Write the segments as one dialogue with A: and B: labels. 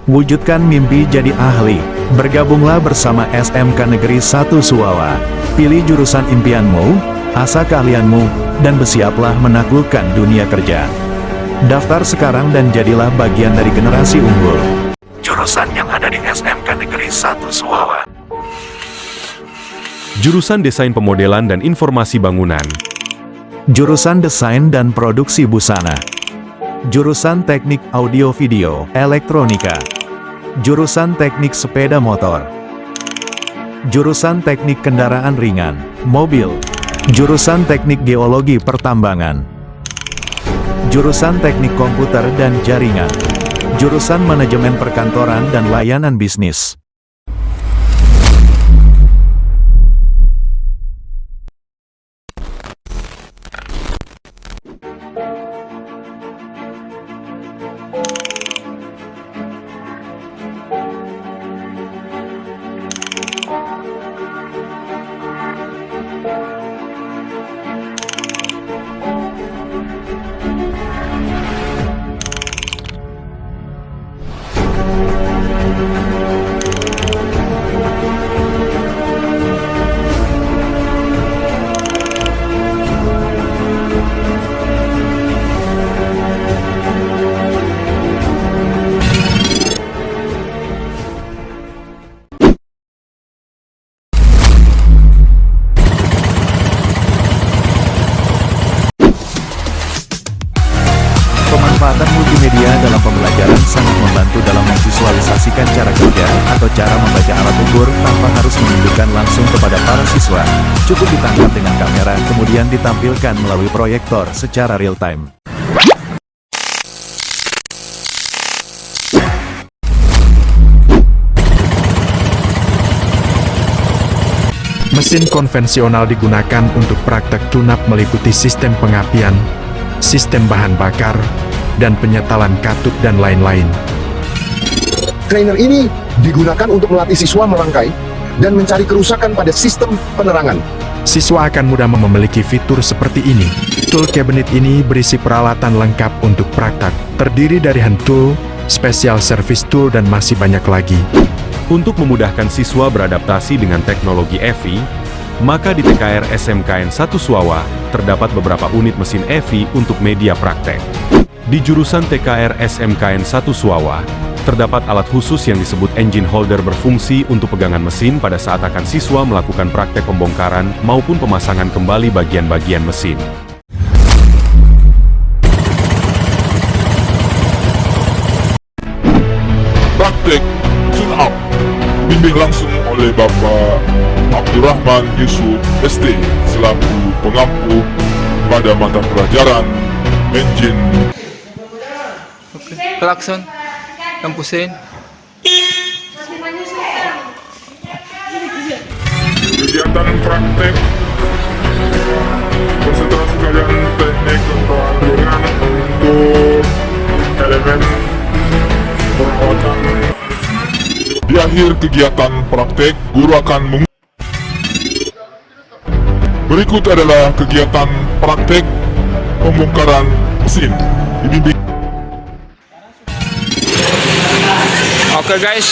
A: Wujudkan mimpi jadi ahli. Bergabunglah bersama SMK Negeri 1 Suwawa. Pilih jurusan impianmu, asah keahlianmu, dan bersiaplah menaklukkan dunia kerja. Daftar sekarang dan jadilah bagian dari generasi unggul. Jurusan yang ada di SMK Negeri 1 Suwawa.
B: Jurusan Desain Pemodelan dan Informasi Bangunan.
A: Jurusan Desain dan Produksi Busana. Jurusan Teknik Audio Video, Elektronika. Jurusan Teknik Sepeda Motor. Jurusan Teknik Kendaraan Ringan, Mobil. Jurusan Teknik Geologi Pertambangan. Jurusan Teknik Komputer dan Jaringan. Jurusan Manajemen Perkantoran dan Layanan Bisnis. Pemanfaatan multimedia dalam pembelajaran sangat membantu dalam memvisualisasikan cara kerja atau cara membaca alat ukur tanpa harus menunjukkan langsung kepada para siswa. Cukup ditangkap dengan kamera kemudian ditampilkan melalui proyektor secara real-time.
C: Mesin konvensional digunakan untuk praktek tunap meliputi sistem pengapian, sistem bahan bakar, dan penyetalan katup dan lain-lain.
D: Trainer ini digunakan untuk melatih siswa merangkai dan mencari kerusakan pada sistem penerangan.
C: Siswa akan mudah memiliki fitur seperti ini. Tool cabinet ini berisi peralatan lengkap untuk praktek, terdiri dari hand tool, special service tool, dan masih banyak lagi.
B: Untuk memudahkan siswa beradaptasi dengan teknologi EVI, maka di TKR SMKN 1 Suwawa, terdapat beberapa unit mesin EVI untuk media praktek. Di jurusan TKR SMKN 1 Suwawa, terdapat alat khusus yang disebut engine holder berfungsi untuk pegangan mesin pada saat akan siswa melakukan praktek pembongkaran maupun pemasangan kembali bagian-bagian mesin.
E: Praktek tune up dibimbing langsung oleh Bapak Abdurrahman Yusuf ST selaku pengampu pada mata pelajaran engine.
F: Klakson, kampusin.
E: Kegiatan praktek konsentrasi kalian teknik pembangunan untuk elemen perawatan. Di akhir kegiatan praktek, guru akan berikut adalah kegiatan praktek pembongkaran mesin dibimbing.
F: Oke guys.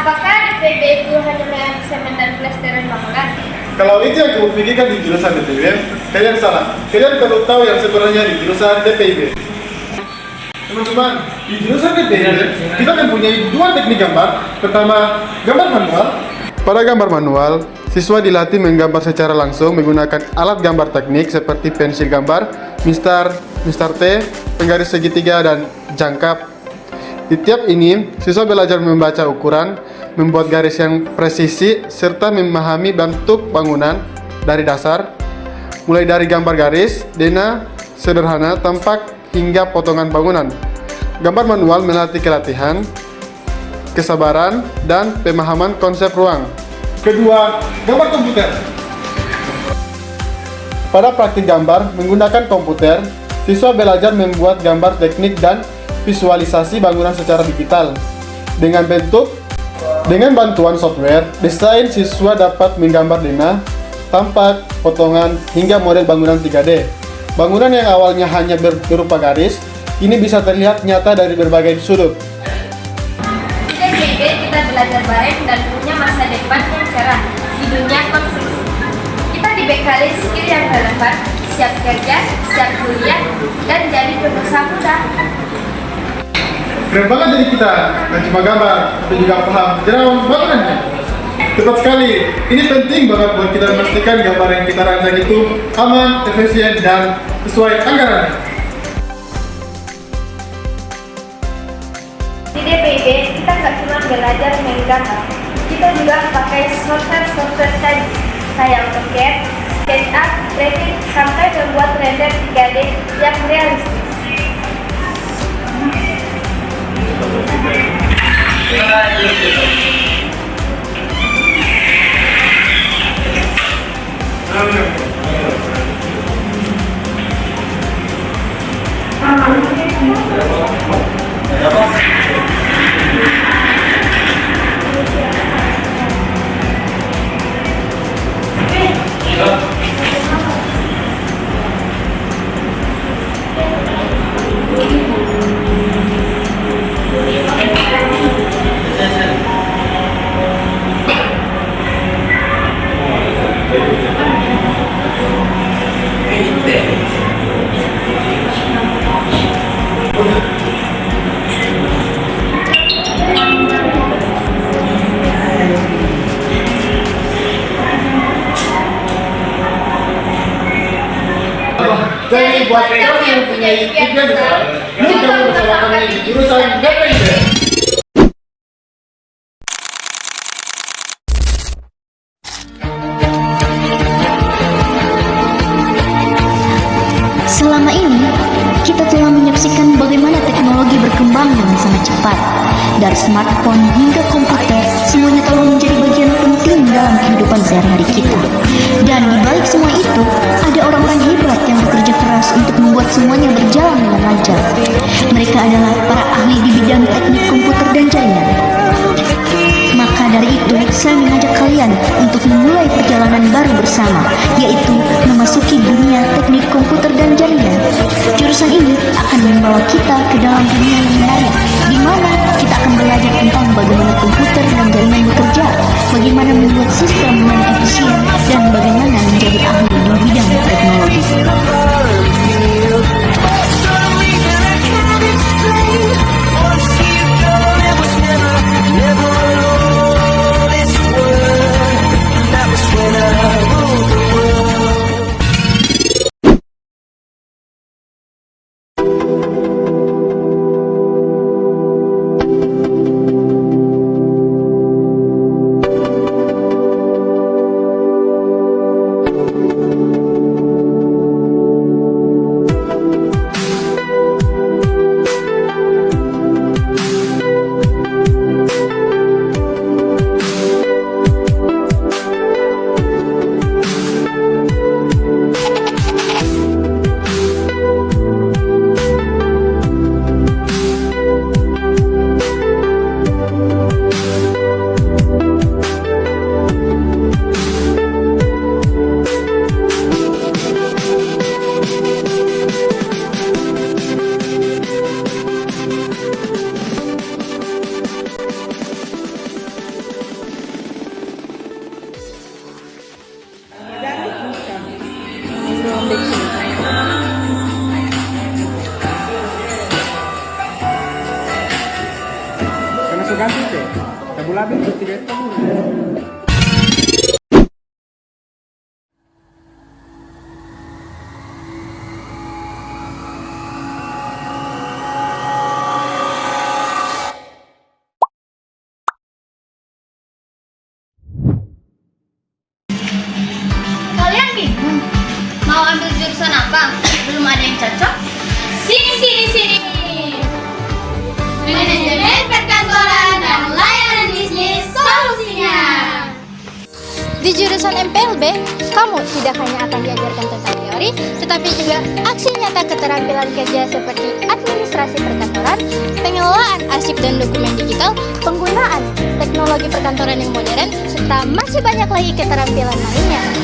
G: Apakah DPB itu hanya mengenai semen dan plesteran bangunan?
H: Kalau itu yang kamu pikirkan di jurusan DPB, kalian salah. Kalian perlu tahu yang sebenarnya di jurusan DPB. Teman-teman, di jurusan DPB, kita mempunyai dua teknik gambar. Pertama, gambar manual. Pada gambar manual, siswa dilatih menggambar secara langsung menggunakan alat gambar teknik seperti pensil gambar, mistar T, penggaris segitiga, dan jangkap. Di tiap ini, siswa belajar membaca ukuran, membuat garis yang presisi, serta memahami bentuk bangunan dari dasar, mulai dari gambar garis, dena, sederhana, tampak, hingga potongan bangunan. Gambar manual melatih kelatihan, kesabaran, dan pemahaman konsep ruang. Kedua, gambar komputer. Pada praktik gambar menggunakan komputer, siswa belajar membuat gambar teknik dan visualisasi bangunan secara digital. Dengan bantuan software, desain siswa dapat menggambar dena, tampak, potongan, hingga model bangunan 3D. Bangunan yang awalnya hanya berupa garis, kini bisa terlihat nyata dari berbagai sudut.
G: Di DPB kita belajar bareng dan punya masa depan yang cerah di dunia konstruksi. Kita dibekali skill yang relevan, siap kerja, siap kuliah, dan jadi pengusaha muda.
H: Keren banget jadi kita, dan cuma gambar, tapi juga paham jerawat bangunannya. Tepat sekali, ini penting banget buat kita memastikan gambar yang kita rancang itu aman, efisien, dan sesuai anggarannya.
G: Di DPB kita nggak cuma belajar menggambar, kita juga pakai software tadi, kayak AutoCAD, SketchUp, Revit, sampai membuat render 3D yang realistis.
H: Jadi buat kamu yang punya impian besar, yuk kamu bersama kami di jurusan DPB.
I: Selama ini, kita telah menyaksikan bagaimana teknologi berkembang dengan sangat cepat. Dari smartphone hingga komputer, semuanya telah menjadi bagian penting dalam kehidupan sehari-hari kita. Dan di balik semua itu, ada orang-orang hebat yang bekerja keras untuk membuat semuanya berjalan dengan lancar. Mereka adalah para ahli di bidang teknik komputer dan jaringan. Maka dari itu, saya mengajak kalian untuk memulai perjalanan baru bersama, yaitu memasuki dunia teknik komputer dan jaringan. Jurusan ini akan membawa kita ke dalam dunia yang menarik, di mana kita akan belajar tentang bagaimana komputer dan jaringan bekerja, bagaimana membuat sistem yang efisien, dan bagaimana menjadi ahli di bidang teknologi.
G: Kalian bingung? Mau ambil jurusan apa? Belum ada yang cocok? Sini. Manajemen perkantoran dan layanan bisnis solusinya.
I: Di jurusan MPLB, kamu tidak hanya akan diajarkan tentang teori, tetapi juga aksi nyata keterampilan kerja seperti administrasi perkantoran, pengelolaan arsip dan dokumen digital, penggunaan teknologi perkantoran yang modern, serta masih banyak lagi keterampilan lainnya.